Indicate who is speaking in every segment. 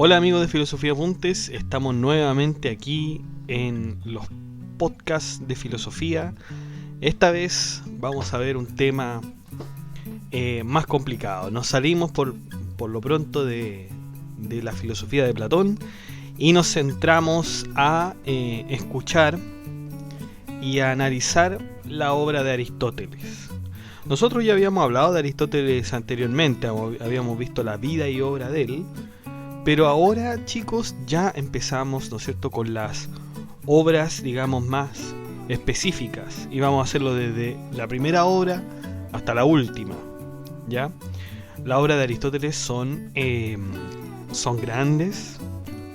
Speaker 1: Hola amigos de Filosofía Apuntes, estamos nuevamente aquí en los podcasts de filosofía. Esta vez vamos a ver un tema más complicado. Nos salimos por lo pronto de la filosofía de Platón y nos centramos a escuchar y a analizar la obra de Aristóteles. Nosotros ya habíamos hablado de Aristóteles anteriormente, habíamos visto la vida y obra de él, pero ahora, chicos, ya empezamos, ¿no es cierto?, con las obras, digamos, más específicas, y vamos a hacerlo desde la primera obra hasta la última, ¿ya? La obra de Aristóteles son grandes,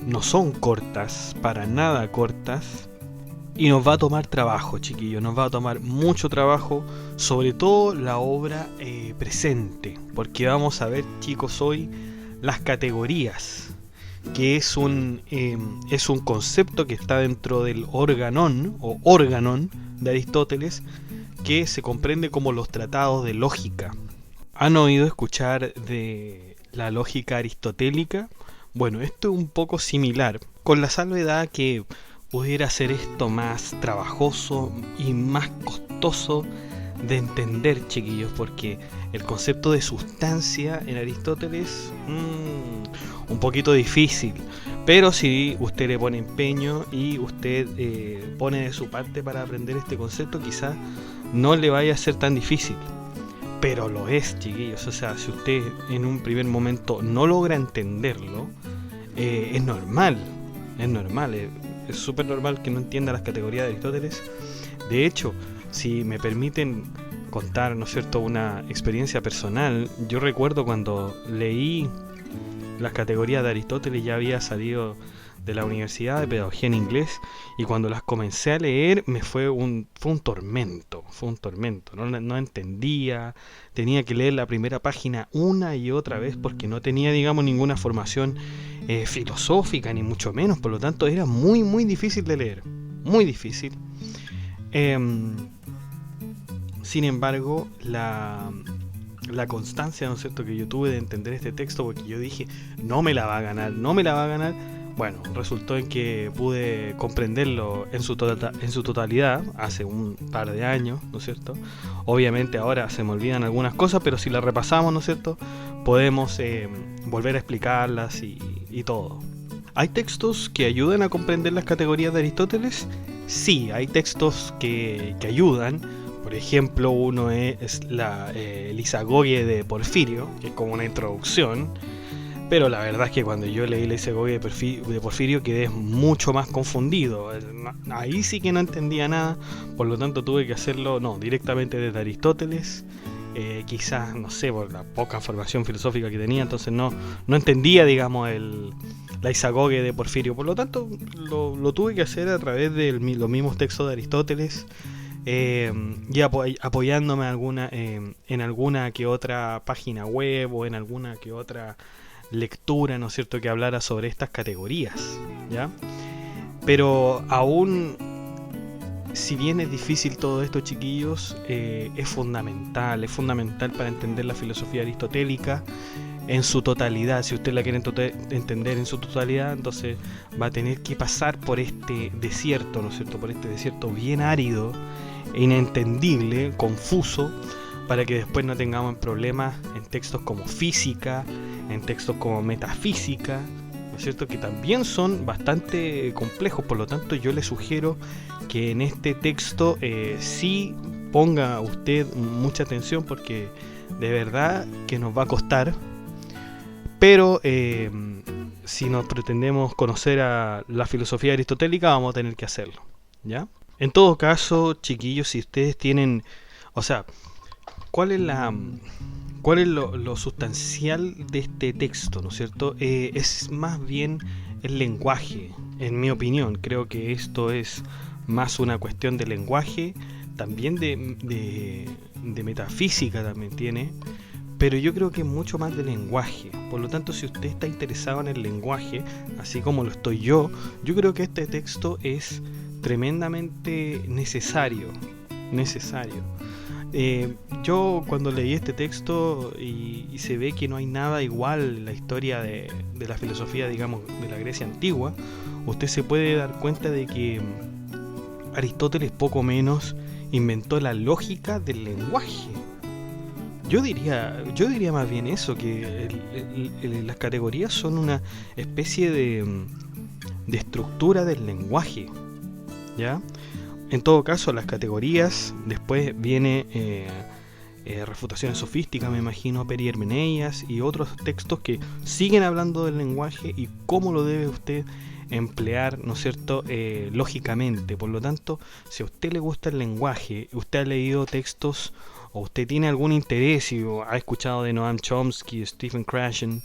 Speaker 1: no son cortas, para nada cortas, y nos va a tomar trabajo, chiquillos, nos va a tomar mucho trabajo, sobre todo la obra presente, porque vamos a ver, chicos, hoy las categorías, que es un concepto que está dentro del organon o órganon de Aristóteles, que se comprende como los tratados de lógica. ¿Han oído escuchar de la lógica aristotélica? Bueno, esto es un poco similar, con la salvedad que pudiera ser esto más trabajoso y más costoso de entender, chiquillos, porque el concepto de sustancia en Aristóteles un poquito difícil, pero si usted le pone empeño y usted pone de su parte para aprender este concepto, quizás no le vaya a ser tan difícil, pero lo es, chiquillos. O sea, si usted en un primer momento no logra entenderlo, es normal, es súper normal que no entienda las categorías de Aristóteles. De hecho, si me permiten contar, ¿no es cierto?, una experiencia personal, yo recuerdo cuando leí las categorías de Aristóteles, ya había salido de la Universidad de Pedagogía en Inglés, y cuando las comencé a leer fue un tormento, no entendía, tenía que leer la primera página una y otra vez porque no tenía, digamos, ninguna formación filosófica, ni mucho menos, por lo tanto era muy difícil de leer, muy difícil. Sin embargo, la constancia, ¿no es cierto?, que yo tuve de entender este texto, porque yo dije, no me la va a ganar. Bueno, resultó en que pude comprenderlo en su totalidad hace un par de años, ¿no es cierto? Obviamente ahora se me olvidan algunas cosas, pero si las repasamos, ¿no es cierto?, podemos volver a explicarlas y todo. ¿Hay textos que ayudan a comprender las categorías de Aristóteles? Sí, hay textos que ayudan. Por ejemplo, uno es el Isagoge de Porfirio, que es como una introducción, pero la verdad es que cuando yo leí el Isagoge de Porfirio quedé mucho más confundido. Ahí sí que no entendía nada, por lo tanto tuve que hacerlo directamente desde Aristóteles. Quizás, no sé, por la poca formación filosófica que tenía, entonces no entendía, digamos, la Isagoge de Porfirio, por lo tanto lo tuve que hacer a través de los mismos textos de Aristóteles. Y apoyándome en alguna que otra página web o en alguna que otra lectura, ¿no es cierto?, que hablara sobre estas categorías, ¿ya? Pero aún, si bien es difícil todo esto, chiquillos, es fundamental para entender la filosofía aristotélica en su totalidad. Si usted la quiere entender en su totalidad, entonces va a tener que pasar por este desierto, ¿no es cierto?, por este desierto bien árido, inentendible, confuso, para que después no tengamos problemas en textos como física, en textos como metafísica, ¿no es cierto?, que también son bastante complejos. Por lo tanto, yo le sugiero que en este texto sí ponga usted mucha atención, porque de verdad que nos va a costar, pero si nos pretendemos conocer a la filosofía aristotélica, vamos a tener que hacerlo, ¿ya? En todo caso, chiquillos, si ustedes tienen, o sea, ¿cuál es lo sustancial de este texto, ¿no es cierto? Es más bien el lenguaje, en mi opinión. Creo que esto es más una cuestión de lenguaje, también de metafísica también tiene, pero yo creo que es mucho más de lenguaje. Por lo tanto, si usted está interesado en el lenguaje, así como lo estoy yo creo que este texto es tremendamente necesario. Yo cuando leí este texto y se ve que no hay nada igual en la historia de la filosofía, digamos, de la Grecia antigua, usted se puede dar cuenta de que Aristóteles poco menos inventó la lógica del lenguaje. Yo diría más bien eso, que las categorías son una especie de estructura del lenguaje, ¿ya? En todo caso, las categorías, después viene refutaciones sofísticas, me imagino, Perihermeneias y otros textos que siguen hablando del lenguaje y cómo lo debe usted emplear, ¿no es cierto?, lógicamente. Por lo tanto, si a usted le gusta el lenguaje, usted ha leído textos o usted tiene algún interés y ha escuchado de Noam Chomsky, Stephen Krashen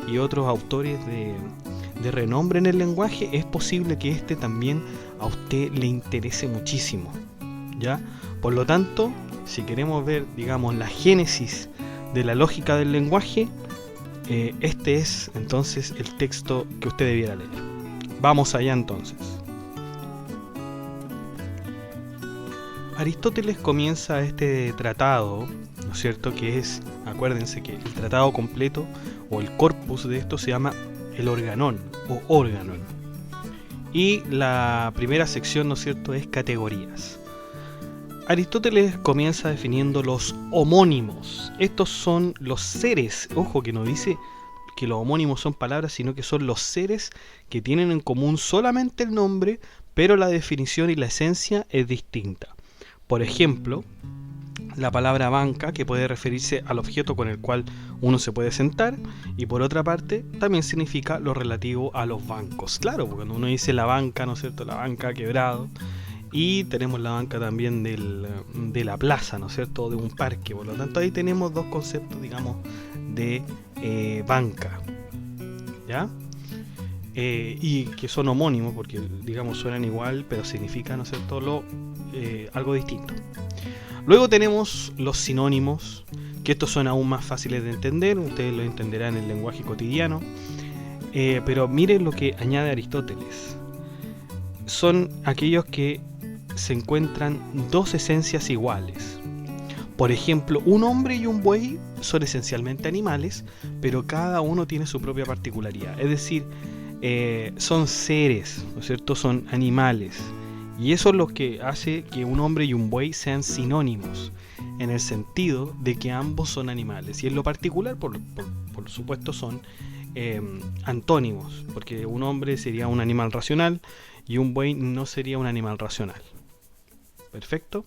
Speaker 1: y otros autores de renombre en el lenguaje, es posible que este también a usted le interese muchísimo, ¿ya? Por lo tanto, si queremos ver, digamos, la génesis de la lógica del lenguaje, este es entonces el texto que usted debiera leer. Vamos allá entonces. Aristóteles comienza este tratado, ¿no es cierto?, que es, acuérdense que el tratado completo o el corpus de esto se llama el Organón o Organon. Y la primera sección, ¿no es cierto?, es categorías. Aristóteles comienza definiendo los homónimos. Estos son los seres, ojo que no dice que los homónimos son palabras, sino que son los seres que tienen en común solamente el nombre, pero la definición y la esencia es distinta. Por ejemplo, la palabra banca, que puede referirse al objeto con el cual uno se puede sentar, y por otra parte también significa lo relativo a los bancos. Claro, porque cuando uno dice la banca, ¿no es cierto?, la banca ha quebrado, y tenemos la banca también de la plaza, ¿no es cierto?, de un parque. Por lo tanto, ahí tenemos dos conceptos, digamos, de banca, ¿ya? Y que son homónimos porque, digamos, suenan igual, pero significan, ¿no es cierto?, algo distinto. Luego tenemos los sinónimos, que estos son aún más fáciles de entender, ustedes lo entenderán en el lenguaje cotidiano, pero miren lo que añade Aristóteles. Son aquellos que se encuentran dos esencias iguales. Por ejemplo, un hombre y un buey son esencialmente animales, pero cada uno tiene su propia particularidad. Es decir, son seres, ¿no es cierto?, son animales. Y eso es lo que hace que un hombre y un buey sean sinónimos, en el sentido de que ambos son animales. Y en lo particular, por supuesto, son antónimos, porque un hombre sería un animal racional y un buey no sería un animal racional. Perfecto.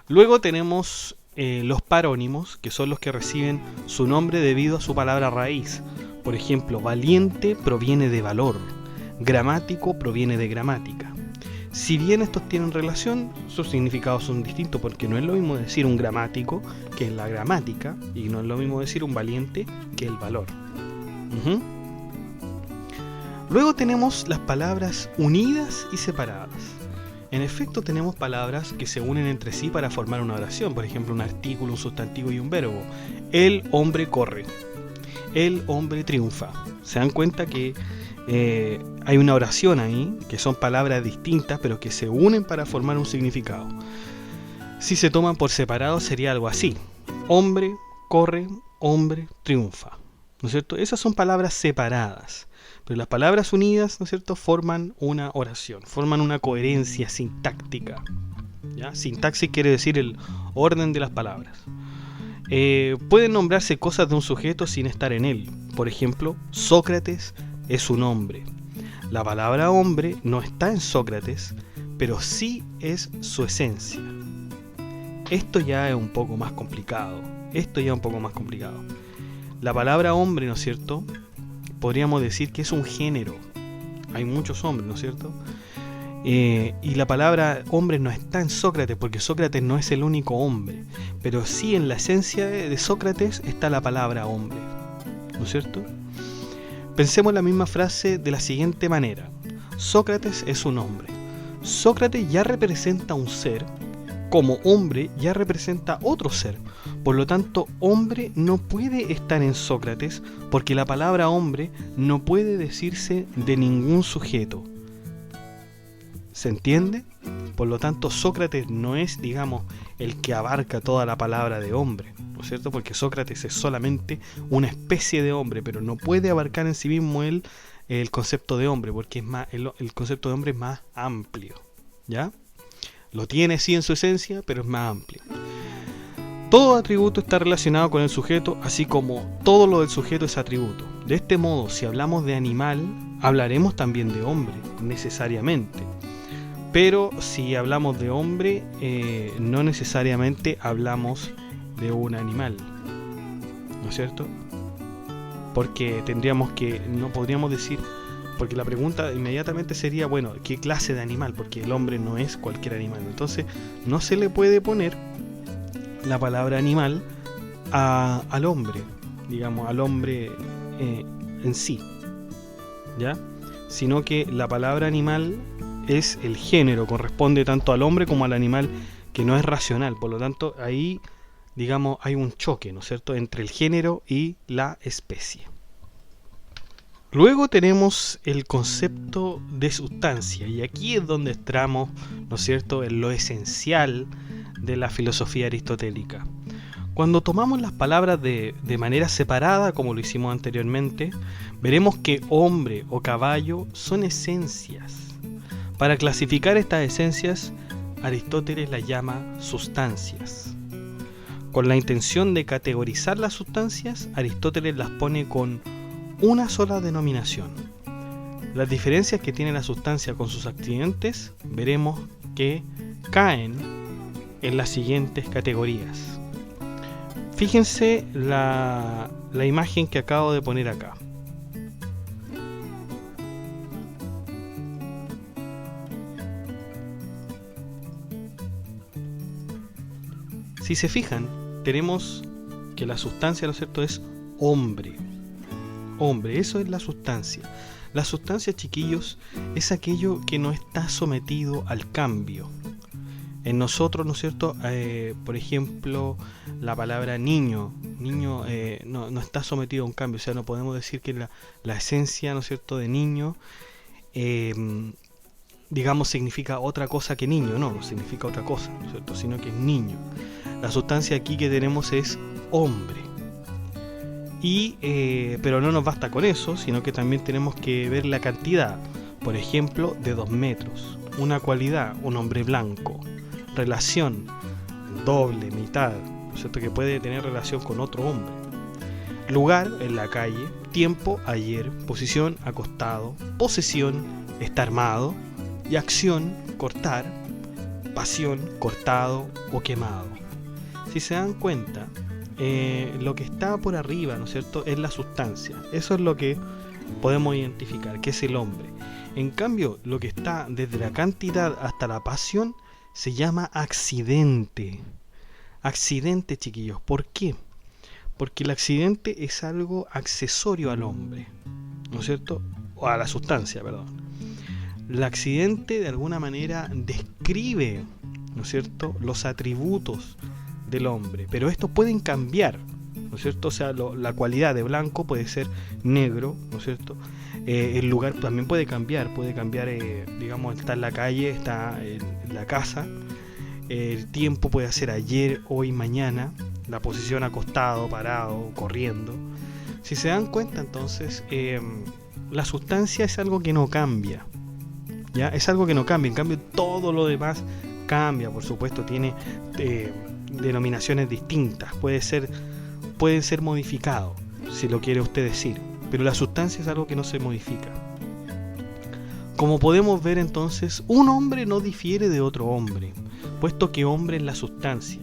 Speaker 1: Luego tenemos los parónimos, que son los que reciben su nombre debido a su palabra raíz. Por ejemplo, valiente proviene de valor, gramático proviene de gramática. Si bien estos tienen relación, sus significados son distintos, porque no es lo mismo decir un gramático que es la gramática, y no es lo mismo decir un valiente que el valor. Luego tenemos las palabras unidas y separadas. En efecto, tenemos palabras que se unen entre sí para formar una oración, por ejemplo, un artículo, un sustantivo y un verbo. El hombre corre, el hombre triunfa. ¿Se dan cuenta que hay una oración ahí, que son palabras distintas, pero que se unen para formar un significado? Si se toman por separado sería algo así: hombre corre, hombre triunfa, ¿no es cierto? Esas son palabras separadas, pero las palabras unidas, ¿no es cierto?, forman una oración, forman una coherencia sintáctica, ¿ya? Sintaxis quiere decir el orden de las palabras. Pueden nombrarse cosas de un sujeto sin estar en él. Por ejemplo, Sócrates es un hombre. La palabra hombre no está en Sócrates, pero sí es su esencia. Esto ya es un poco más complicado. La palabra hombre, ¿no es cierto?, podríamos decir que es un género. Hay muchos hombres, ¿no es cierto? Y la palabra hombre no está en Sócrates, porque Sócrates no es el único hombre, pero sí en la esencia de Sócrates está la palabra hombre, ¿no es cierto? Pensemos la misma frase de la siguiente manera: Sócrates es un hombre. Sócrates ya representa un ser, como hombre ya representa otro ser. Por lo tanto, hombre no puede estar en Sócrates, porque la palabra hombre no puede decirse de ningún sujeto. ¿Se entiende? Por lo tanto, Sócrates no es, digamos, el que abarca toda la palabra de hombre, ¿no es cierto? Porque Sócrates es solamente una especie de hombre, pero no puede abarcar en sí mismo el concepto de hombre, porque es más, el concepto de hombre es más amplio, ¿ya? Lo tiene sí en su esencia, pero es más amplio. Todo atributo está relacionado con el sujeto, así como todo lo del sujeto es atributo. De este modo, si hablamos de animal, hablaremos también de hombre, necesariamente. Pero si hablamos de hombre, no necesariamente hablamos de un animal, ¿no es cierto? Porque no podríamos decir, porque la pregunta inmediatamente sería, bueno, ¿qué clase de animal? Porque el hombre no es cualquier animal. Entonces, no se le puede poner la palabra animal al hombre, digamos, al hombre en sí, ¿ya? Sino que la palabra animal es el género, corresponde tanto al hombre como al animal que no es racional. Por lo tanto, ahí, digamos, hay un choque, ¿no es cierto?, entre el género y la especie. Luego tenemos el concepto de sustancia, y aquí es donde entramos, ¿no es cierto?, en lo esencial de la filosofía aristotélica. Cuando tomamos las palabras de manera separada, como lo hicimos anteriormente, veremos que hombre o caballo son esencias. Para clasificar estas esencias, Aristóteles las llama sustancias. Con la intención de categorizar las sustancias, Aristóteles las pone con una sola denominación. Las diferencias que tiene la sustancia con sus accidentes, veremos que caen en las siguientes categorías. Fíjense la imagen que acabo de poner acá. Si se fijan, tenemos que la sustancia, ¿no es cierto?, es hombre. Hombre, eso es la sustancia. La sustancia, chiquillos, es aquello que no está sometido al cambio. En nosotros, ¿no es cierto?, por ejemplo, la palabra niño no está sometido a un cambio. O sea, no podemos decir que la esencia, ¿no es cierto?, de niño, digamos, significa otra cosa que niño. No significa otra cosa, ¿no es cierto?, sino que es niño. La sustancia aquí que tenemos es hombre. Pero no nos basta con eso, sino que también tenemos que ver la cantidad. Por ejemplo, de 2 metros. Una cualidad, un hombre blanco. Relación, doble, mitad, ¿no es cierto?, que puede tener relación con otro hombre. Lugar, en la calle. Tiempo, ayer. Posición, acostado. Posesión, está armado. Y acción, cortar. Pasión, cortado o quemado. Si se dan cuenta, lo que está por arriba, ¿no es cierto?, es la sustancia. Eso es lo que podemos identificar, que es el hombre. En cambio, lo que está desde la cantidad hasta la pasión se llama accidente. Accidente, chiquillos. ¿Por qué? Porque el accidente es algo accesorio al hombre, ¿no es cierto?, o a la sustancia, perdón. El accidente de alguna manera describe, ¿no es cierto?, los atributos del hombre, pero estos pueden cambiar, ¿no es cierto? O sea, la cualidad de blanco puede ser negro, ¿no es cierto? El lugar también puede cambiar, digamos, está en la calle, está en la casa. El tiempo puede ser ayer, hoy, mañana. La posición, acostado, parado, corriendo. Si se dan cuenta, entonces, la sustancia es algo que no cambia, ¿ya? Es algo que no cambia. En cambio, todo lo demás cambia, por supuesto, tiene denominaciones distintas, pueden ser modificados, si lo quiere usted decir, pero la sustancia es algo que no se modifica. Como podemos ver, entonces, un hombre no difiere de otro hombre, puesto que hombre es la sustancia,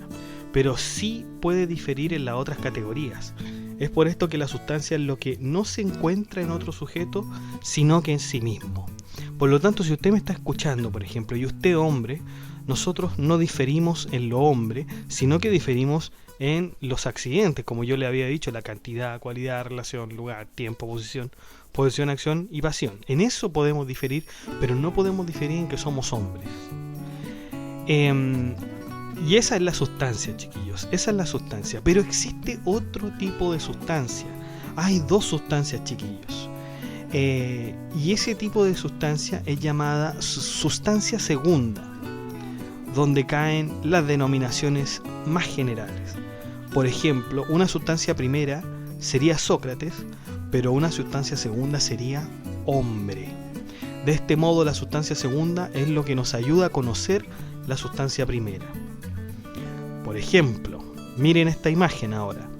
Speaker 1: pero sí puede diferir en las otras categorías. Es por esto que la sustancia es lo que no se encuentra en otro sujeto, sino que en sí mismo. Por lo tanto, si usted me está escuchando, por ejemplo, y usted hombre, nosotros no diferimos en lo hombre, sino que diferimos en los accidentes, como yo le había dicho, la cantidad, cualidad, relación, lugar, tiempo, posición, acción y pasión. En eso podemos diferir, pero no podemos diferir en que somos hombres. Y esa es la sustancia, chiquillos, esa es la sustancia. Pero existe otro tipo de sustancia. Hay 2 sustancias, chiquillos. Y ese tipo de sustancia es llamada sustancia segunda, donde caen las denominaciones más generales. Por ejemplo, una sustancia primera sería Sócrates, pero una sustancia segunda sería hombre. De este modo, la sustancia segunda es lo que nos ayuda a conocer la sustancia primera. Por ejemplo, miren esta imagen ahora.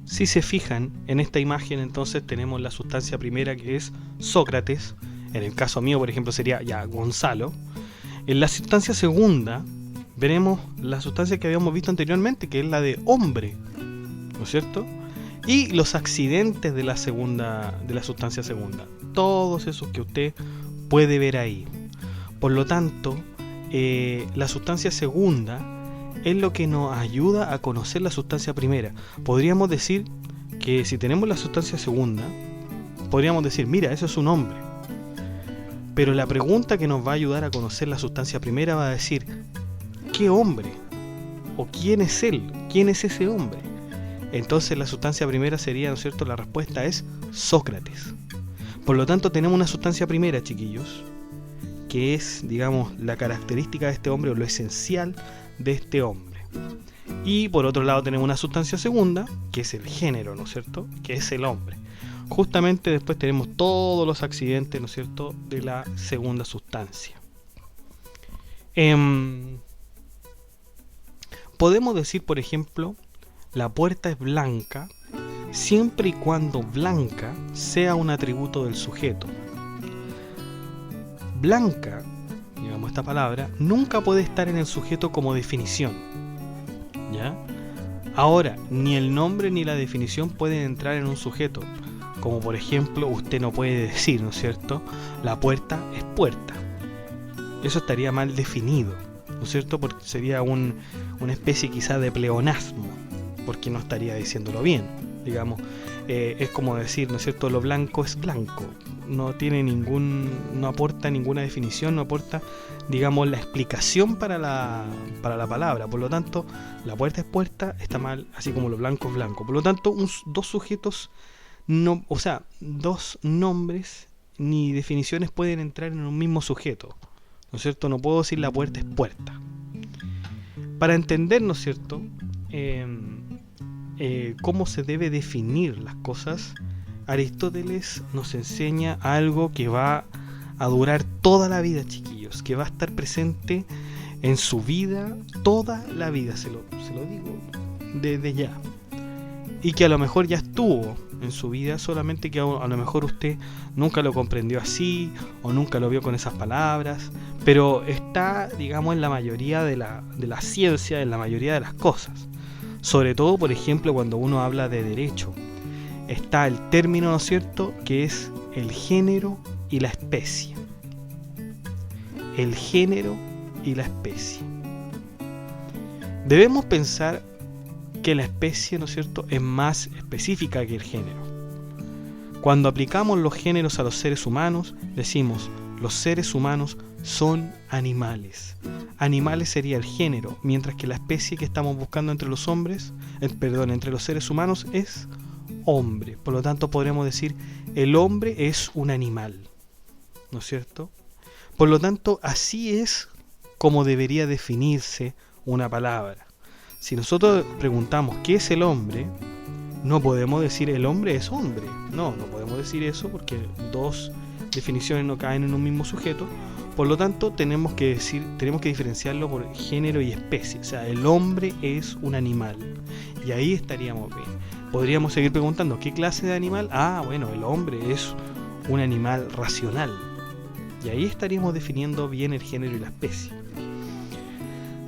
Speaker 1: Si se fijan en esta imagen, entonces tenemos la sustancia primera, que es Sócrates. En el caso mío, por ejemplo, sería ya Gonzalo. En la sustancia segunda veremos la sustancia que habíamos visto anteriormente, que es la de hombre, ¿no es cierto? Y los accidentes de la sustancia segunda, todos esos que usted puede ver ahí. Por lo tanto, la sustancia segunda es lo que nos ayuda a conocer la sustancia primera. Podríamos decir que si tenemos la sustancia segunda, podríamos decir, mira, eso es un hombre. Pero la pregunta que nos va a ayudar a conocer la sustancia primera va a decir, ¿qué hombre? ¿O quién es él? ¿Quién es ese hombre? Entonces la sustancia primera sería, ¿no es cierto? La respuesta es Sócrates. Por lo tanto, tenemos una sustancia primera, chiquillos, que es, digamos, la característica de este hombre o lo esencial de este hombre. Y por otro lado tenemos una sustancia segunda, que es el género, ¿no es cierto? Que es el hombre. Justamente después tenemos todos los accidentes, ¿no es cierto?, de la segunda sustancia. Podemos decir, por ejemplo, la puerta es blanca, siempre y cuando blanca sea un atributo del sujeto. Blanca, digamos, esta palabra nunca puede estar en el sujeto como definición, ¿ya? Ahora, ni el nombre ni la definición pueden entrar en un sujeto, como por ejemplo usted no puede decir, ¿no es cierto?, la puerta es puerta. Eso estaría mal definido, ¿no es cierto?, porque sería una especie quizá de pleonasmo, porque no estaría diciéndolo bien, digamos. Es como decir, ¿no es cierto?, lo blanco es blanco. No aporta ninguna definición, no aporta, digamos, la explicación para la palabra. Por lo tanto, la puerta es puerta, está mal, así como lo blanco es blanco. Por lo tanto, dos sujetos, dos nombres ni definiciones pueden entrar en un mismo sujeto, ¿no es cierto? No puedo decir la puerta es puerta. Para entender, ¿no es cierto?, cómo se debe definir las cosas, Aristóteles nos enseña algo que va a durar toda la vida, chiquillos, que va a estar presente en su vida toda la vida, se lo digo desde ya, y que a lo mejor ya estuvo en su vida, solamente que a lo mejor usted nunca lo comprendió así o nunca lo vio con esas palabras, pero está, digamos, en la mayoría de la ciencia, en la mayoría de las cosas. Sobre todo, por ejemplo, cuando uno habla de derecho, está el término, ¿no es cierto?, que es el género y la especie. El género y la especie. Debemos pensar que la especie, ¿no es cierto?, es más específica que el género. Cuando aplicamos los géneros a los seres humanos, decimos, los seres humanos son animales. Animales sería el género, mientras que la especie que estamos buscando entre los entre los seres humanos es hombre. Por lo tanto, podremos decir, el hombre es un animal, ¿no es cierto? Por lo tanto, así es como debería definirse una palabra. Si nosotros preguntamos ¿qué es el hombre?, no podemos decir el hombre es hombre. No podemos decir eso porque dos definiciones no caen en un mismo sujeto. Por lo tanto, tenemos que diferenciarlo por género y especie. O sea, el hombre es un animal. Y ahí estaríamos bien. Podríamos seguir preguntando, ¿qué clase de animal? Bueno, el hombre es un animal racional. Y ahí estaríamos definiendo bien el género y la especie.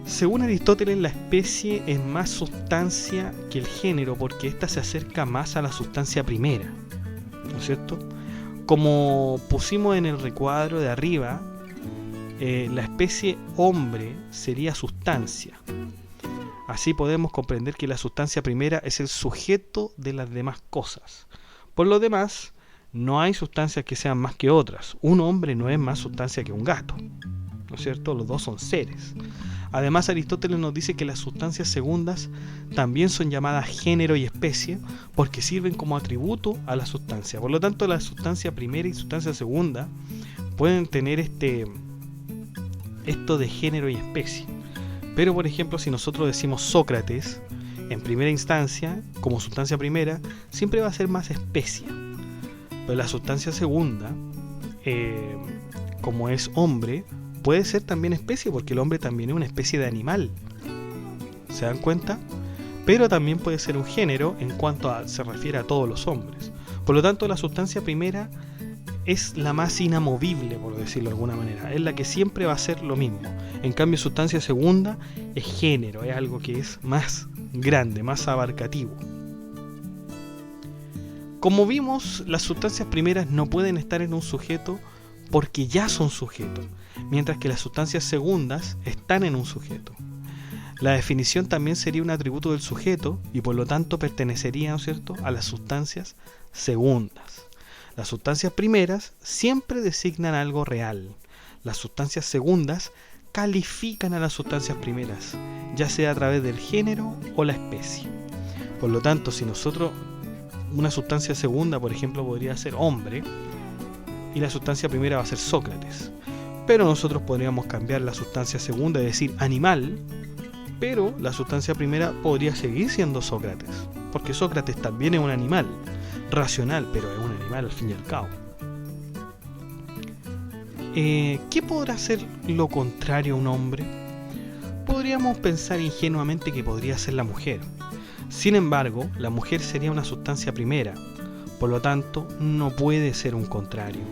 Speaker 1: Según Aristóteles, la especie es más sustancia que el género porque ésta se acerca más a la sustancia primera, ¿no es cierto? Como pusimos en el recuadro de arriba, la especie hombre sería sustancia. Así podemos comprender que la sustancia primera es el sujeto de las demás cosas. Por lo demás, no hay sustancias que sean más que otras. Un hombre no es más sustancia que un gato, ¿no es cierto? Los dos son seres. Además, Aristóteles nos dice que las sustancias segundas también son llamadas género y especie porque sirven como atributo a la sustancia. Por lo tanto, la sustancia primera y sustancia segunda pueden tener esto de género y especie. Pero, por ejemplo, si nosotros decimos Sócrates, en primera instancia, como sustancia primera, siempre va a ser más especie. Pero la sustancia segunda, como es hombre, puede ser también especie, porque el hombre también es una especie de animal. ¿Se dan cuenta? Pero también puede ser un género en cuanto se refiere a todos los hombres. Por lo tanto, la sustancia primera es la más inamovible, por decirlo de alguna manera. Es la que siempre va a ser lo mismo. En cambio, sustancia segunda es género, es algo que es más grande, más abarcativo. Como vimos, las sustancias primeras no pueden estar en un sujeto porque ya son sujetos, mientras que las sustancias segundas están en un sujeto. La definición también sería un atributo del sujeto y por lo tanto pertenecería, ¿no es cierto?, a las sustancias segundas. Las sustancias primeras siempre designan algo real. Las sustancias segundas califican a las sustancias primeras, ya sea a través del género o la especie. Por lo tanto, si nosotros, una sustancia segunda, por ejemplo, podría ser hombre, y la sustancia primera va a ser Sócrates. Pero nosotros podríamos cambiar la sustancia segunda y decir animal, pero la sustancia primera podría seguir siendo Sócrates, porque Sócrates también es un animal, racional, pero es un animal al fin y al cabo. ¿Qué podrá ser lo contrario a un hombre? Podríamos pensar ingenuamente que podría ser la mujer. Sin embargo, la mujer sería una sustancia primera, por lo tanto, no puede ser un contrario.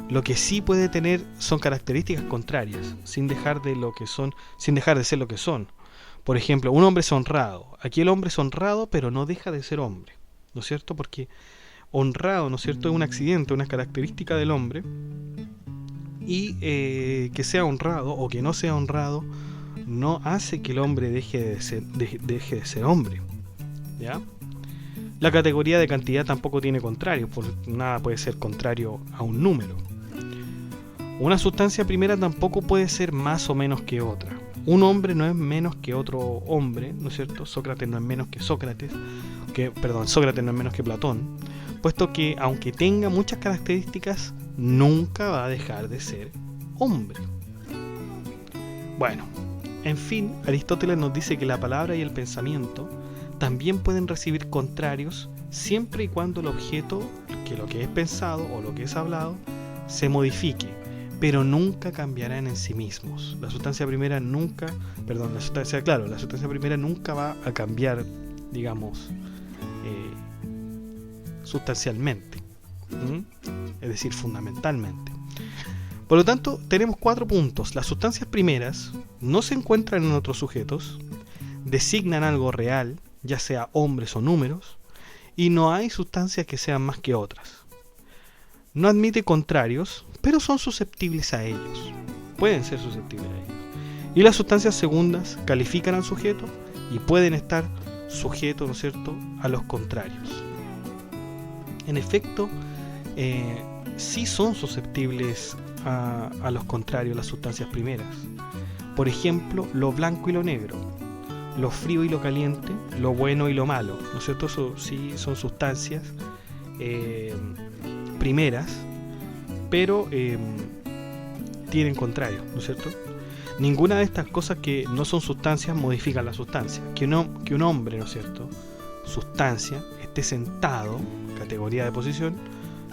Speaker 1: Lo que sí puede tener son características contrarias, sin dejar de ser lo que son. Por ejemplo, un hombre es honrado. Aquí el hombre es honrado, pero no deja de ser hombre, ¿no es cierto? Porque honrado, ¿no es cierto?, es un accidente, una característica del hombre. Y que sea honrado o que no sea honrado no hace que el hombre deje de ser hombre, ¿ya? La categoría de cantidad tampoco tiene contrario, porque nada puede ser contrario a un número. Una sustancia primera tampoco puede ser más o menos que otra. Un hombre no es menos que otro hombre, ¿no es cierto? Sócrates no es menos que Sócrates no es menos que Platón, puesto que aunque tenga muchas características, nunca va a dejar de ser hombre. Bueno, en fin, Aristóteles nos dice que la palabra y el pensamiento también pueden recibir contrarios siempre y cuando el objeto, que lo que es pensado o lo que es hablado, se modifique, pero nunca cambiarán en sí mismos. La sustancia primera nunca va a cambiar, digamos, sustancialmente, es decir, fundamentalmente. Por lo tanto, tenemos 4 puntos. Las sustancias primeras no se encuentran en otros sujetos, designan algo real, ya sea hombres o números, y no hay sustancias que sean más que otras. No admite contrarios, pero son susceptibles a ellos. Pueden ser susceptibles a ellos. Y las sustancias segundas califican al sujeto y pueden estar sujetos, ¿no es cierto?, a los contrarios. En efecto, sí son susceptibles a los contrarios las sustancias primeras. Por ejemplo, lo blanco y lo negro, lo frío y lo caliente, lo bueno y lo malo, ¿no es cierto? Eso sí son sustancias primeras, pero tienen contrarios, ¿no es cierto? Ninguna de estas cosas que no son sustancias modifican la sustancia. Que un hombre, ¿no es cierto?, sustancia, esté sentado, categoría de posición,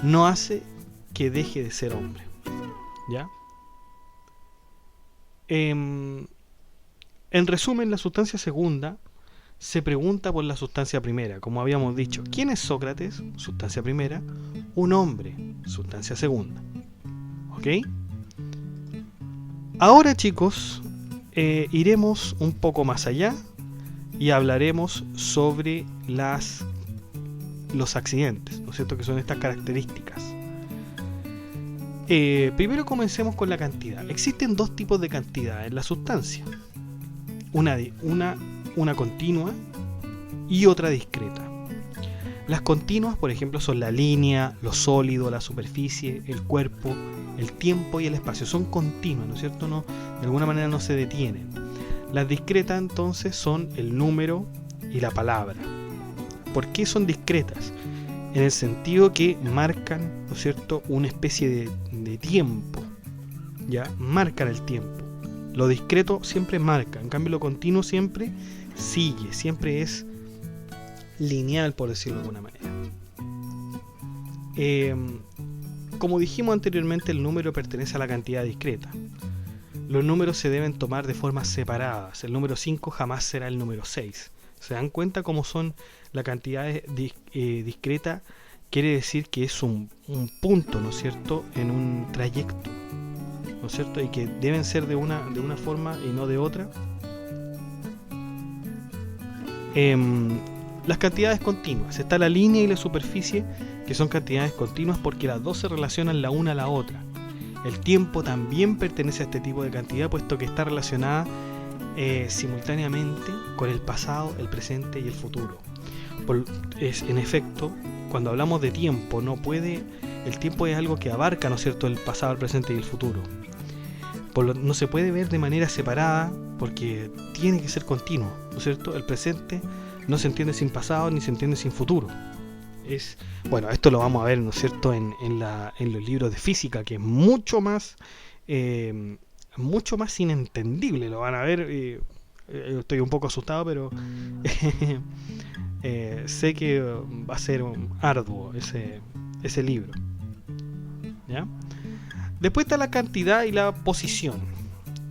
Speaker 1: no hace que deje de ser hombre, ¿ya? En resumen, la sustancia segunda se pregunta por la sustancia primera. Como habíamos dicho, ¿quién es Sócrates? Sustancia primera. Un hombre, sustancia segunda. ¿Ok? Ahora, chicos, iremos un poco más allá y hablaremos sobre los accidentes, ¿no es cierto?, que son estas características. Primero comencemos con la cantidad. Existen 2 tipos de cantidad en la sustancia. Una continua y otra discreta. Las continuas, por ejemplo, son la línea, lo sólido, la superficie, el cuerpo, el tiempo y el espacio. Son continuas, ¿no es cierto? No, de alguna manera no se detienen. Las discretas, entonces, son el número y la palabra. ¿Por qué son discretas? En el sentido que marcan, ¿no es cierto?, una especie de tiempo. Ya, marcan el tiempo. Lo discreto siempre marca, en cambio lo continuo siempre sigue, siempre es lineal, por decirlo de alguna manera. Como dijimos anteriormente, el número pertenece a la cantidad discreta. Los números se deben tomar de formas separadas. El número 5 jamás será el número 6. ¿Se dan cuenta cómo son la cantidad discreta? Quiere decir que es un punto, ¿no es cierto?, en un trayecto, ¿no es cierto?, y que deben ser de una forma y no de otra. Las cantidades continuas. Está la línea y la superficie, que son cantidades continuas porque las dos se relacionan la una a la otra. El tiempo también pertenece a este tipo de cantidad, puesto que está relacionada simultáneamente con el pasado, el presente y el futuro. En efecto, cuando hablamos de tiempo, el tiempo es algo que abarca, ¿no es cierto?, el pasado, el presente y el futuro. No se puede ver de manera separada porque tiene que ser continuo, ¿no es cierto? El presente no se entiende sin pasado ni se entiende sin futuro. Bueno, esto lo vamos a ver, ¿no es cierto?, en los libros de física, que es mucho más inentendible. Lo van a ver. Estoy un poco asustado, pero sé que va a ser arduo ese libro. ¿Ya? Después está la cantidad y la posición.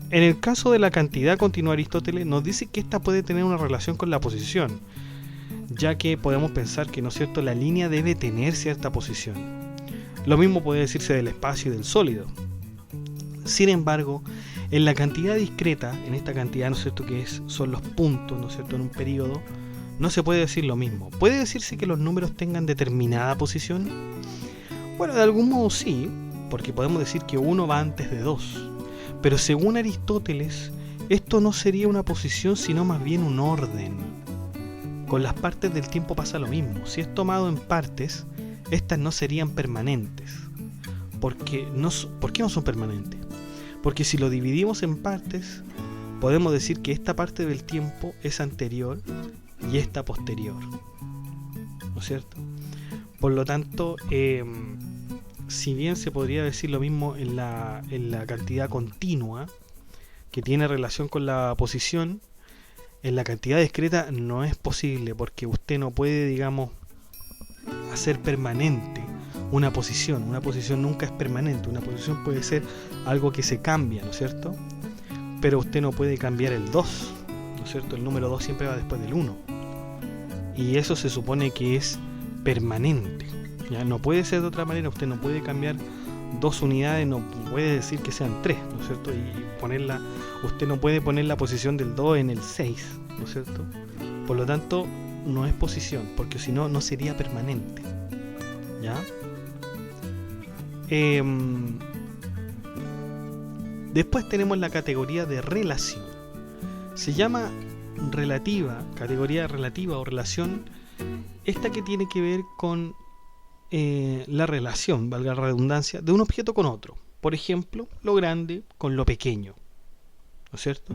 Speaker 1: En el caso de la cantidad, continúa Aristóteles, nos dice que esta puede tener una relación con la posición, ya que podemos pensar que, ¿no es cierto?, la línea debe tener cierta posición. Lo mismo puede decirse del espacio y del sólido. Sin embargo, en la cantidad discreta, en esta cantidad, ¿no es cierto?, que son los puntos, ¿no es cierto?, en un periodo, no se puede decir lo mismo. ¿Puede decirse que los números tengan determinada posición? Bueno, de algún modo sí, porque podemos decir que 1 va antes de 2. Pero según Aristóteles, esto no sería una posición, sino más bien un orden. Con las partes del tiempo pasa lo mismo. Si es tomado en partes, estas no serían permanentes. ¿Por qué no son permanentes? Porque si lo dividimos en partes, podemos decir que esta parte del tiempo es anterior y esta posterior, ¿no es cierto? Por lo tanto, si bien se podría decir lo mismo en la cantidad continua, que tiene relación con la posición, en la cantidad discreta no es posible, porque usted no puede, digamos, hacer permanente una posición. Una posición nunca es permanente. Una posición puede ser algo que se cambia, ¿no es cierto? Pero usted no puede cambiar el 2, ¿no es cierto? El número 2 siempre va después del 1. Y eso se supone que es permanente. ¿Ya? No puede ser de otra manera. Usted no puede cambiar 2 unidades, no puede decir que sean 3, ¿no es cierto? Usted no puede poner la posición del 2 en el 6, ¿no es cierto? Por lo tanto, no es posición, porque si no, no sería permanente. ¿Ya? Después tenemos la categoría de relación. Se llama categoría relativa o relación, esta que tiene que ver con la relación, valga la redundancia, de un objeto con otro. Por ejemplo, lo grande con lo pequeño, ¿no es cierto?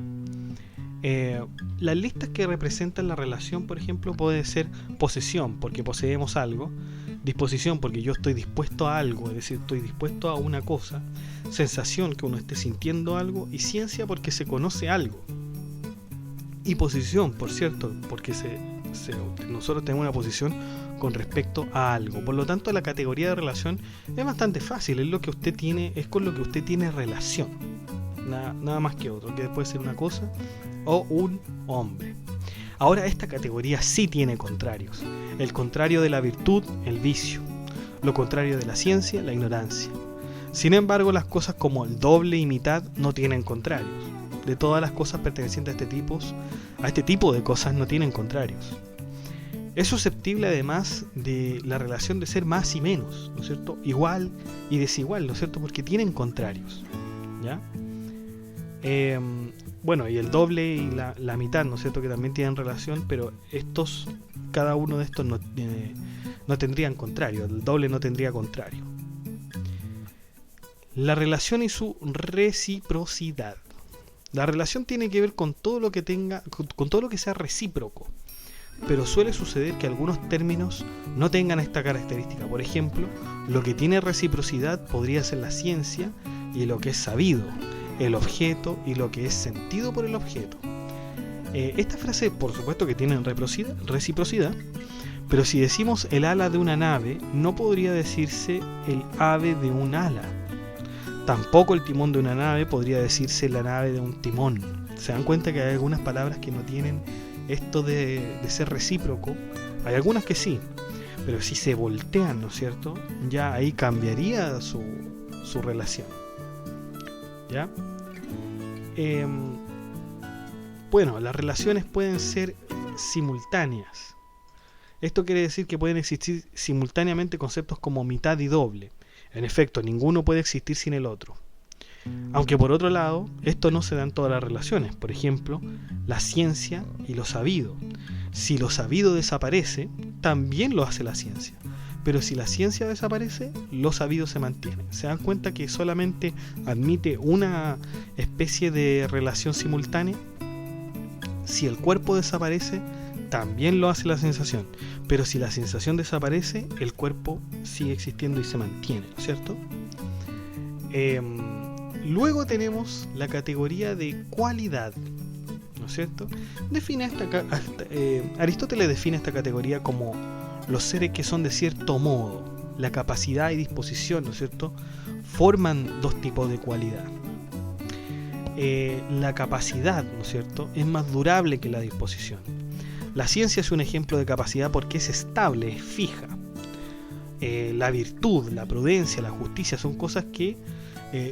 Speaker 1: Las listas que representan la relación, por ejemplo, puede ser posesión, porque poseemos algo; disposición, porque yo estoy dispuesto a algo, es decir, estoy dispuesto a una cosa; sensación, que uno esté sintiendo algo; y ciencia, porque se conoce algo; y posición, por cierto, porque nosotros tenemos una posición con respecto a algo. Por lo tanto, la categoría de relación es bastante fácil, es con lo que usted tiene relación, nada más que otro, que puede ser una cosa o un hombre. Ahora, esta categoría sí tiene contrarios. El contrario de la virtud, el vicio; lo contrario de la ciencia, la ignorancia. Sin embargo, las cosas como el doble y mitad no tienen contrarios. De todas las cosas pertenecientes a este tipo de cosas no tienen contrarios. Es susceptible además de la relación de ser más y menos, ¿no es cierto? Igual y desigual, ¿no es cierto? Porque tienen contrarios, ¿ya? Bueno, y el doble y la mitad, ¿no es cierto?, que también tienen relación, pero cada uno de estos no tendrían contrario, el doble no tendría contrario. La relación y su reciprocidad. La relación tiene que ver con todo lo que con todo lo que sea recíproco, pero suele suceder que algunos términos no tengan esta característica. Por ejemplo, lo que tiene reciprocidad podría ser la ciencia y lo que es sabido, el objeto y lo que es sentido por el objeto. Esta frase, por supuesto que tienen reciprocidad, pero si decimos el ala de una nave, no podría decirse el ave de un ala. Tampoco el timón de una nave podría decirse la nave de un timón. ¿Se dan cuenta que hay algunas palabras que no tienen esto de ser recíproco? Hay algunas que sí, pero si se voltean, ¿no es cierto? Ya ahí cambiaría su relación. ¿Ya? Bueno, las relaciones pueden ser simultáneas. Esto quiere decir que pueden existir simultáneamente conceptos como mitad y doble. En efecto, ninguno puede existir sin el otro. Aunque por otro lado, esto no se da en todas las relaciones. Por ejemplo, la ciencia y lo sabido. Si lo sabido desaparece, también lo hace la ciencia. Pero si la ciencia desaparece, lo sabido se mantiene. ¿Se dan cuenta que solamente admite una especie de relación simultánea? Si el cuerpo desaparece, también lo hace la sensación. Pero si la sensación desaparece, el cuerpo sigue existiendo y se mantiene, ¿no es cierto? Luego tenemos la categoría de cualidad, ¿no es cierto? Aristóteles define esta categoría como los seres que son de cierto modo, la capacidad y disposición, ¿no es cierto?, forman dos tipos de cualidad. La capacidad, ¿no es cierto?, es más durable que la disposición. La ciencia es un ejemplo de capacidad porque es estable, es fija. La virtud, la prudencia, la justicia son cosas que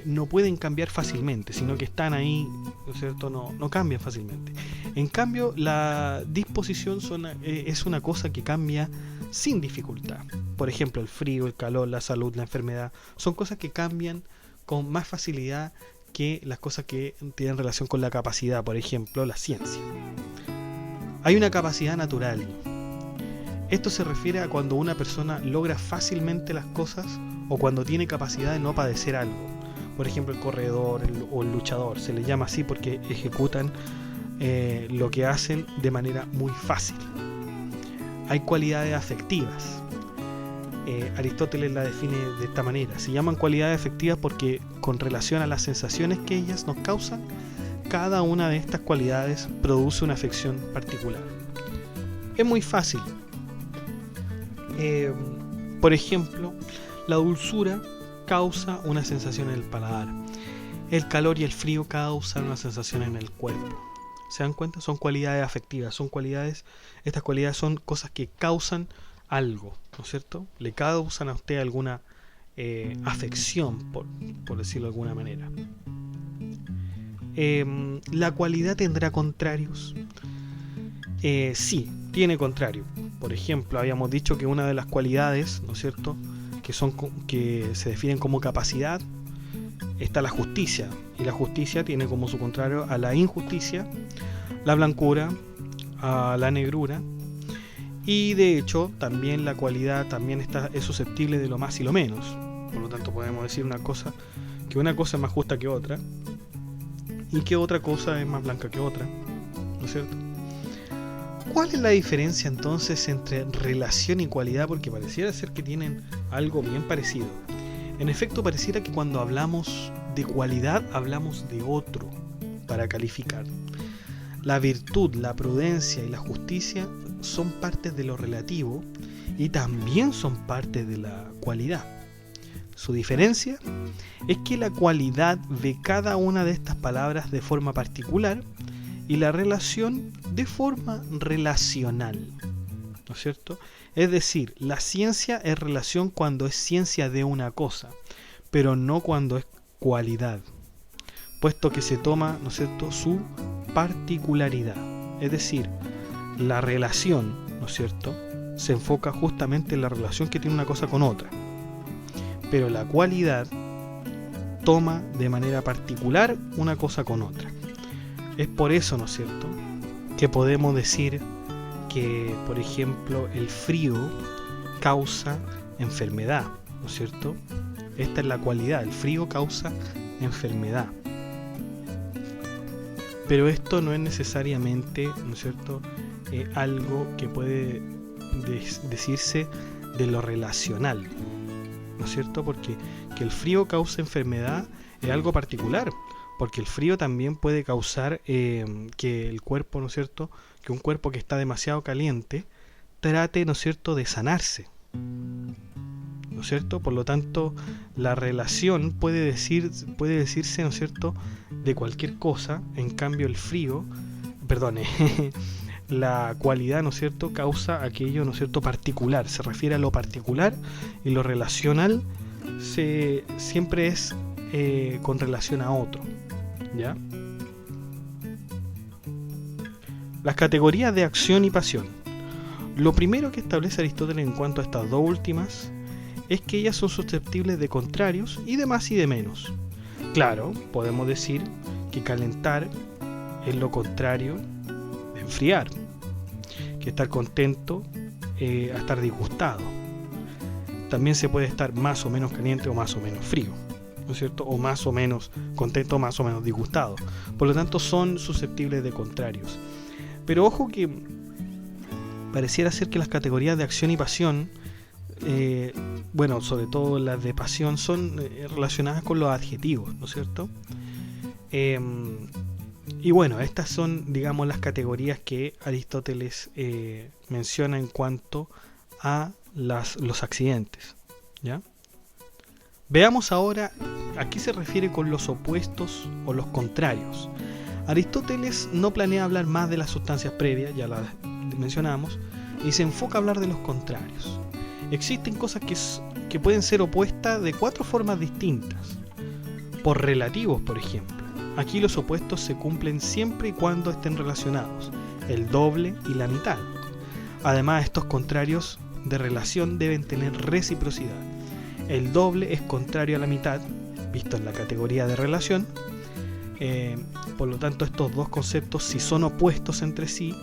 Speaker 1: no pueden cambiar fácilmente, sino que están ahí, ¿no es cierto?, no cambian fácilmente. En cambio, la disposición es una cosa que cambia sin dificultad. Por ejemplo, el frío, el calor, la salud, la enfermedad, son cosas que cambian con más facilidad que las cosas que tienen relación con la capacidad, por ejemplo, la ciencia. Hay una capacidad natural. Esto se refiere a cuando una persona logra fácilmente las cosas o cuando tiene capacidad de no padecer algo. Por ejemplo, el corredor o el luchador. Se les llama así porque ejecutan lo que hacen de manera muy fácil. Hay cualidades afectivas. Aristóteles la define de esta manera. Se llaman cualidades afectivas porque con relación a las sensaciones que ellas nos causan, cada una de estas cualidades produce una afección particular. Es muy fácil. Por ejemplo, la dulzura causa una sensación en el paladar. El calor y el frío causan una sensación en el cuerpo. ¿Se dan cuenta? Son cualidades afectivas. Estas cualidades son cosas que causan algo, ¿no es cierto? Le causan a usted alguna afección, por decirlo de alguna manera. ¿La cualidad tendrá contrarios? Sí, tiene contrario. Por ejemplo, habíamos dicho que una de las cualidades, ¿no es cierto?, que se definen como capacidad, está la justicia. Y la justicia tiene como su contrario a la injusticia, la blancura, a la negrura. Y de hecho, también la cualidad también es susceptible de lo más y lo menos. Por lo tanto, podemos decir que una cosa es más justa que otra, y que otra cosa es más blanca que otra, ¿no es cierto? ¿Cuál es la diferencia entonces entre relación y cualidad? Porque pareciera ser que tienen algo bien parecido. En efecto, pareciera que cuando hablamos de cualidad, hablamos de otro para calificar. La virtud, la prudencia y la justicia son partes de lo relativo y también son parte de la cualidad. Su diferencia es que la cualidad ve cada una de estas palabras de forma particular y la relación de forma relacional, ¿no es cierto? Es decir, la ciencia es relación cuando es ciencia de una cosa, pero no cuando es cualidad, puesto que se toma, ¿no es cierto?, su particularidad. Es decir, la relación, ¿no es cierto?, se enfoca justamente en la relación que tiene una cosa con otra, pero la cualidad toma de manera particular una cosa con otra. Es por eso, ¿no es cierto?, que podemos decir que, por ejemplo, el frío causa enfermedad, ¿no es cierto? Esta es la cualidad, el frío causa enfermedad. Pero esto no es necesariamente, ¿no es cierto?, algo que puede decirse de lo relacional, ¿no es cierto? Porque que el frío cause enfermedad es algo particular, porque el frío también puede causar que el cuerpo, ¿no es cierto?, que un cuerpo que está demasiado caliente trate, ¿no es cierto?, de sanarse, ¿no es cierto? Por lo tanto, la relación puede decirse, ¿no es cierto?, de cualquier cosa. En cambio, el frío, la cualidad, ¿no es cierto?, causa aquello, ¿no es cierto?, particular, se refiere a lo particular, y lo relacional siempre es con relación a otro, ¿ya? Las categorías de acción y pasión. Lo primero que establece Aristóteles en cuanto a estas dos últimas es que ellas son susceptibles de contrarios y de más y de menos. Claro, podemos decir que calentar es lo contrario de enfriar, que estar contento a estar disgustado. También se puede estar más o menos caliente o más o menos frío, ¿no es cierto? O más o menos contento o más o menos disgustado. Por lo tanto, son susceptibles de contrarios. Pero ojo que pareciera ser que las categorías de acción y pasión, sobre todo las de pasión, son relacionadas con los adjetivos, ¿no es cierto? Y bueno, estas son, digamos, las categorías que Aristóteles menciona en cuanto a los accidentes, ¿ya? Veamos ahora a qué se refiere con los opuestos o los contrarios. Aristóteles no planea hablar más de las sustancias previas, ya las mencionamos, y se enfoca a hablar de los contrarios. Existen cosas que pueden ser opuestas de 4 formas distintas. Por relativos, por ejemplo. Aquí los opuestos se cumplen siempre y cuando estén relacionados, el doble y la mitad. Además, estos contrarios de relación deben tener reciprocidad. El doble es contrario a la mitad, visto en la categoría de relación. Por lo tanto, estos dos conceptos sí son opuestos entre sí,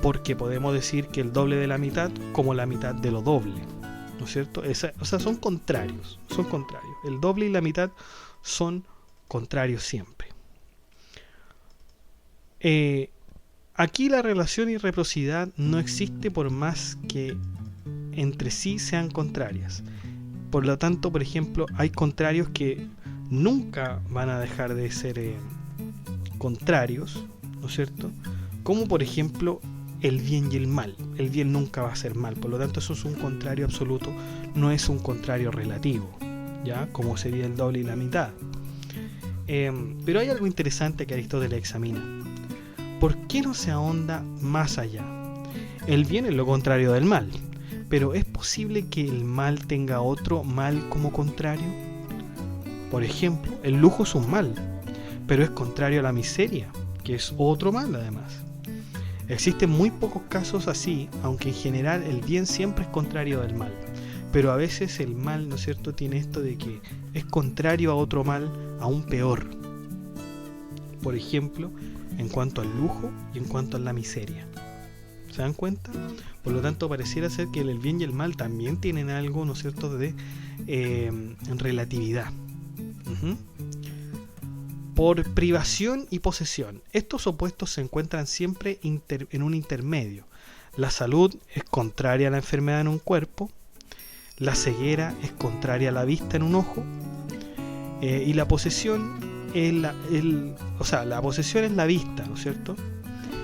Speaker 1: porque podemos decir que el doble de la mitad como la mitad de lo doble, ¿no es cierto? Son contrarios, El doble y la mitad son contrarios siempre. Aquí la relación y reciprocidad no existe por más que entre sí sean contrarias. Por lo tanto, por ejemplo, hay contrarios que nunca van a dejar de ser contrarios, ¿no es cierto? Como por ejemplo el bien y el mal. El bien nunca va a ser mal, por lo tanto eso es un contrario absoluto, no es un contrario relativo, ¿ya? Como sería el doble y la mitad. Pero hay algo interesante que Aristóteles examina. ¿Por qué no se ahonda más allá? El bien es lo contrario del mal, pero ¿es posible que el mal tenga otro mal como contrario? Por ejemplo, el lujo es un mal, pero es contrario a la miseria, que es otro mal además. Existen muy pocos casos así, aunque en general el bien siempre es contrario del mal. Pero a veces el mal, ¿no es cierto?, tiene esto de que es contrario a otro mal aún peor. Por ejemplo, en cuanto al lujo y en cuanto a la miseria. ¿Se dan cuenta? Por lo tanto, pareciera ser que el bien y el mal también tienen algo, ¿no es cierto?, de relatividad. Por privación y posesión. Estos opuestos se encuentran siempre en un intermedio. La salud es contraria a la enfermedad en un cuerpo. La ceguera es contraria a la vista en un ojo. Y la posesión es la posesión es la vista, ¿no es cierto?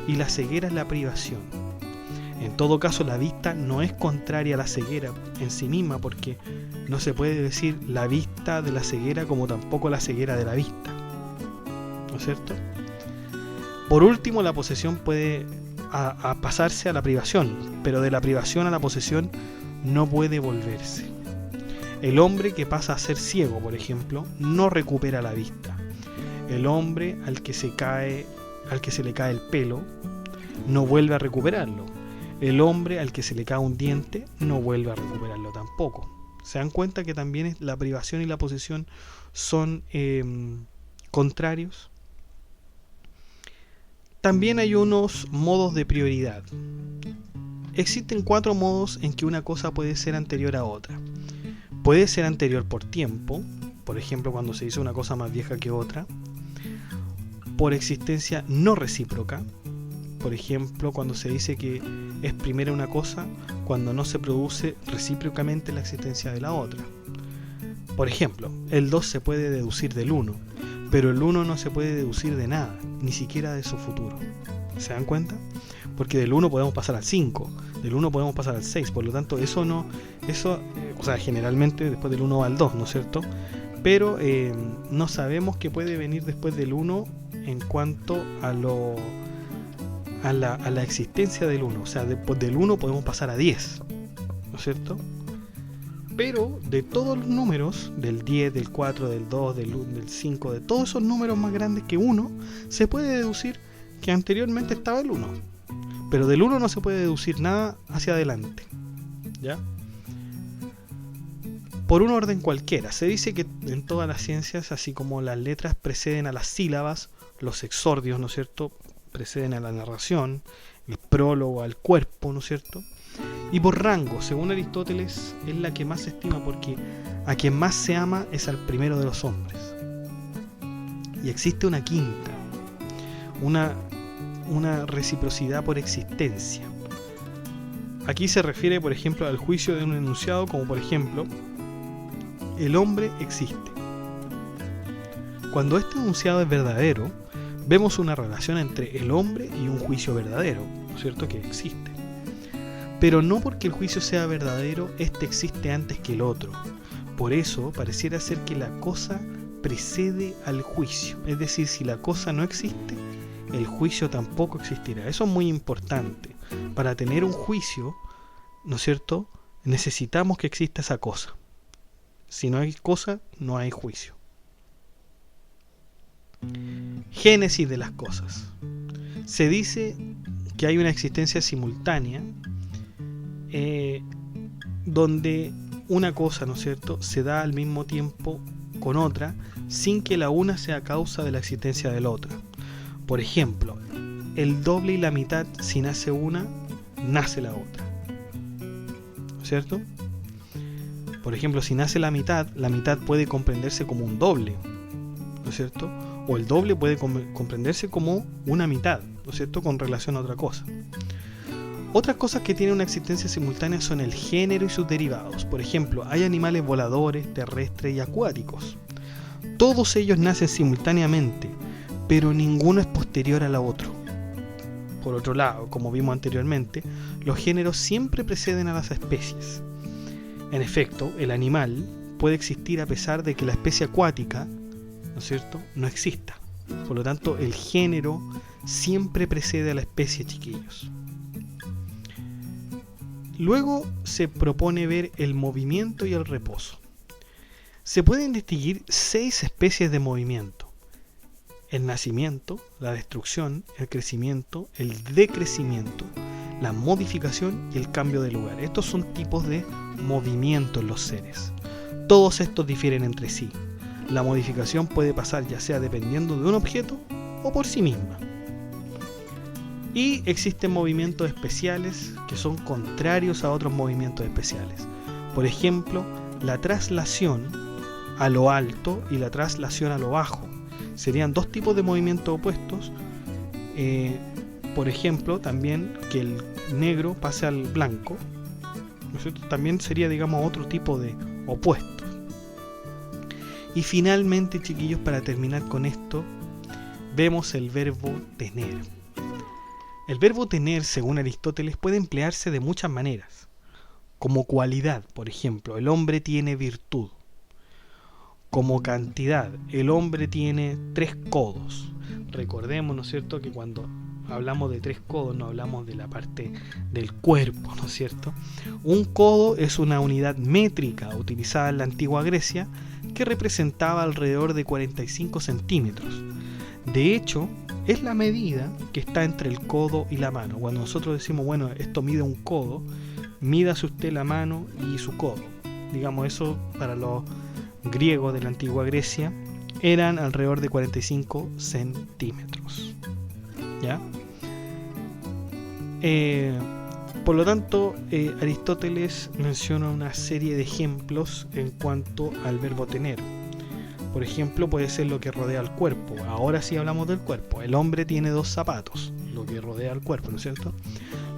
Speaker 1: Y la ceguera es la privación. En todo caso, la vista no es contraria a la ceguera en sí misma, porque no se puede decir la vista de la ceguera como tampoco la ceguera de la vista, ¿no es cierto? Por último, la posesión puede pasarse a la privación, pero de la privación a la posesión no puede volverse. El hombre que pasa a ser ciego, por ejemplo, no recupera la vista. El hombre al que se le cae el pelo no vuelve a recuperarlo. El hombre al que se le cae un diente no vuelve a recuperarlo tampoco. ¿Se dan cuenta que también la privación y la posesión son contrarios? También hay unos modos de prioridad. existen 4 modos en que una cosa puede ser anterior a otra. Puede ser anterior por tiempo, por ejemplo cuando se dice una cosa más vieja que otra. Por existencia no recíproca, por ejemplo cuando se dice que es primera una cosa cuando no se produce recíprocamente la existencia de la otra. Por ejemplo, el 2 se puede deducir del 1, pero el 1 no se puede deducir de nada, ni siquiera de su futuro. ¿Se dan cuenta? Porque del 1 podemos pasar al 5, del 1 podemos pasar al 6, por lo tanto o sea, generalmente después del 1 va al 2, ¿no es cierto? Pero no sabemos qué puede venir después del 1 en cuanto a la existencia del 1, o sea, después del 1 podemos pasar a 10, ¿no es cierto? Pero de todos los números, del 10, del 4, del 2, del 5, de todos esos números más grandes que 1, se puede deducir que anteriormente estaba el 1. Pero del 1 no se puede deducir nada hacia adelante, ¿ya? Por un orden cualquiera. Se dice que en todas las ciencias, así como las letras preceden a las sílabas, los exordios, ¿no es cierto?, preceden a la narración, el prólogo al cuerpo, ¿no es cierto? Y por rango, según Aristóteles, es la que más se estima porque a quien más se ama es al primero de los hombres. Y existe una quinta, una reciprocidad por existencia. Aquí se refiere, por ejemplo, al juicio de un enunciado, como por ejemplo, el hombre existe. Cuando este enunciado es verdadero, vemos una relación entre el hombre y un juicio verdadero, ¿no es cierto?, que existe. Pero no porque el juicio sea verdadero, este existe antes que el otro. Por eso pareciera ser que la cosa precede al juicio. Es decir, si la cosa no existe, el juicio tampoco existirá. Eso es muy importante. Para tener un juicio, ¿no es cierto?, necesitamos que exista esa cosa. Si no hay cosa, no hay juicio. Génesis de las cosas. Se dice que hay una existencia simultánea donde una cosa, ¿no es cierto?, se da al mismo tiempo con otra sin que la una sea causa de la existencia de la otra. Por ejemplo, el doble y la mitad, si nace una, nace la otra, ¿cierto? Por ejemplo, si nace la mitad puede comprenderse como un doble, ¿no es cierto? O el doble puede comprenderse como una mitad, ¿no es cierto?, con relación a otra cosa. Otras cosas que tienen una existencia simultánea son el género y sus derivados. Por ejemplo, hay animales voladores, terrestres y acuáticos. Todos ellos nacen simultáneamente, pero ninguno es posterior al otro. Por otro lado, como vimos anteriormente, los géneros siempre preceden a las especies. En efecto, el animal puede existir a pesar de que la especie acuática, ¿no es cierto?, no exista. Por lo tanto, el género siempre precede a la especie, chiquillos. Luego se propone ver el movimiento y el reposo. Se pueden distinguir 6 especies de movimiento: el nacimiento, la destrucción, el crecimiento, el decrecimiento, la modificación y el cambio de lugar. Estos son tipos de movimiento en los seres. Todos estos difieren entre sí. La modificación puede pasar ya sea dependiendo de un objeto o por sí misma. Y existen movimientos especiales que son contrarios a otros movimientos especiales. Por ejemplo, la traslación a lo alto y la traslación a lo bajo. Serían dos tipos de movimientos opuestos. Por ejemplo, también que el negro pase al blanco, ¿no es cierto?, también sería, digamos, otro tipo de opuestos. Y finalmente, chiquillos, para terminar con esto, vemos el verbo tener. El verbo tener, según Aristóteles, puede emplearse de muchas maneras. Como cualidad, por ejemplo, el hombre tiene virtud. Como cantidad, el hombre tiene 3 codos. Recordemos, ¿no es cierto?, que cuando hablamos de 3 codos no hablamos de la parte del cuerpo, ¿no es cierto? Un codo es una unidad métrica utilizada en la antigua Grecia que representaba alrededor de 45 centímetros. De hecho, es la medida que está entre el codo y la mano. Cuando nosotros decimos, bueno, esto mide un codo, mídase usted la mano y su codo. Digamos, eso para los griegos de la antigua Grecia eran alrededor de 45 centímetros. ¿Ya? Por lo tanto, Aristóteles menciona una serie de ejemplos en cuanto al verbo tener. Por ejemplo, puede ser lo que rodea al cuerpo. Ahora sí hablamos del cuerpo. El hombre tiene 2 zapatos, lo que rodea al cuerpo, ¿no es cierto?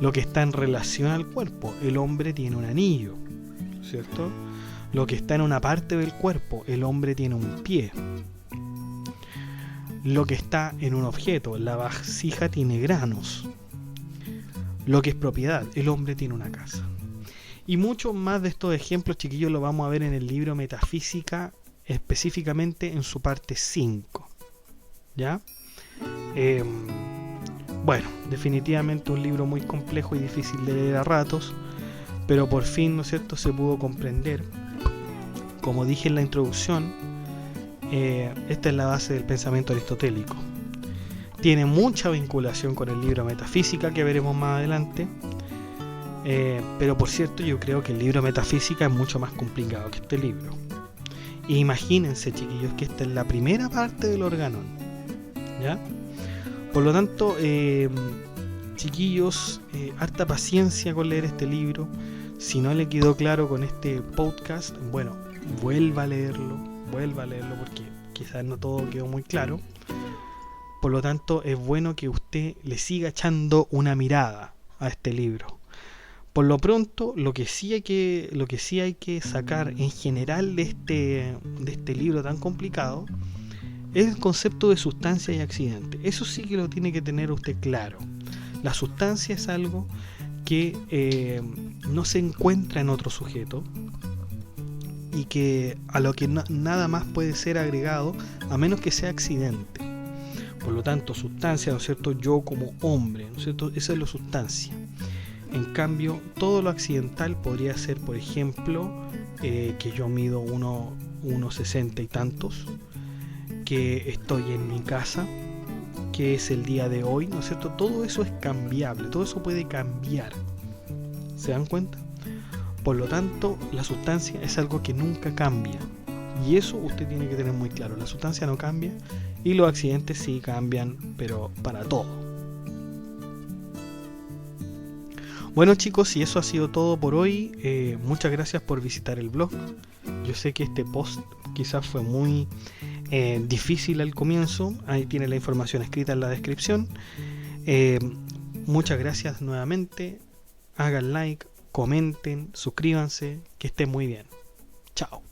Speaker 1: Lo que está en relación al cuerpo. El hombre tiene un anillo, ¿cierto? Lo que está en una parte del cuerpo. El hombre tiene un pie. Lo que está en un objeto. La vasija tiene granos. Lo que es propiedad. El hombre tiene una casa. Y muchos más de estos ejemplos, chiquillos, lo vamos a ver en el libro Metafísica, específicamente en su parte 5. ¿Ya? Bueno, definitivamente un libro muy complejo y difícil de leer a ratos, pero por fin, ¿no es cierto?, se pudo comprender. Como dije en la introducción, esta es la base del pensamiento aristotélico. Tiene mucha vinculación con el libro Metafísica, que veremos más adelante, pero por cierto, yo creo que el libro Metafísica es mucho más complicado que este libro. E imagínense, chiquillos, que esta es la primera parte del Organón, ¿ya? Por lo tanto, chiquillos, harta paciencia con leer este libro. Si no le quedó claro con este podcast, bueno, vuelva a leerlo porque quizás no todo quedó muy claro. Por lo tanto, es bueno que usted le siga echando una mirada a este libro. Por lo pronto, lo que sí hay que sacar en general de este libro tan complicado es el concepto de sustancia y accidente. Eso sí que lo tiene que tener usted claro. La sustancia es algo que no se encuentra en otro sujeto y que a lo que nada más puede ser agregado a menos que sea accidente. Por lo tanto, sustancia, ¿no es cierto? Yo como hombre, ¿no es cierto? Esa es la sustancia. En cambio, todo lo accidental podría ser, por ejemplo, que yo mido 1,60 y tantos, que estoy en mi casa, que es el día de hoy, ¿no es cierto? Todo eso es cambiable, todo eso puede cambiar. ¿Se dan cuenta? Por lo tanto, la sustancia es algo que nunca cambia. Y eso usted tiene que tener muy claro. La sustancia no cambia y los accidentes sí cambian, pero para todo. Bueno, chicos, y eso ha sido todo por hoy. Muchas gracias por visitar el blog. Yo sé que este post quizás fue muy difícil al comienzo. Ahí tiene la información escrita en la descripción. Muchas gracias nuevamente. Hagan like, comenten, suscríbanse. Que estén muy bien. Chao.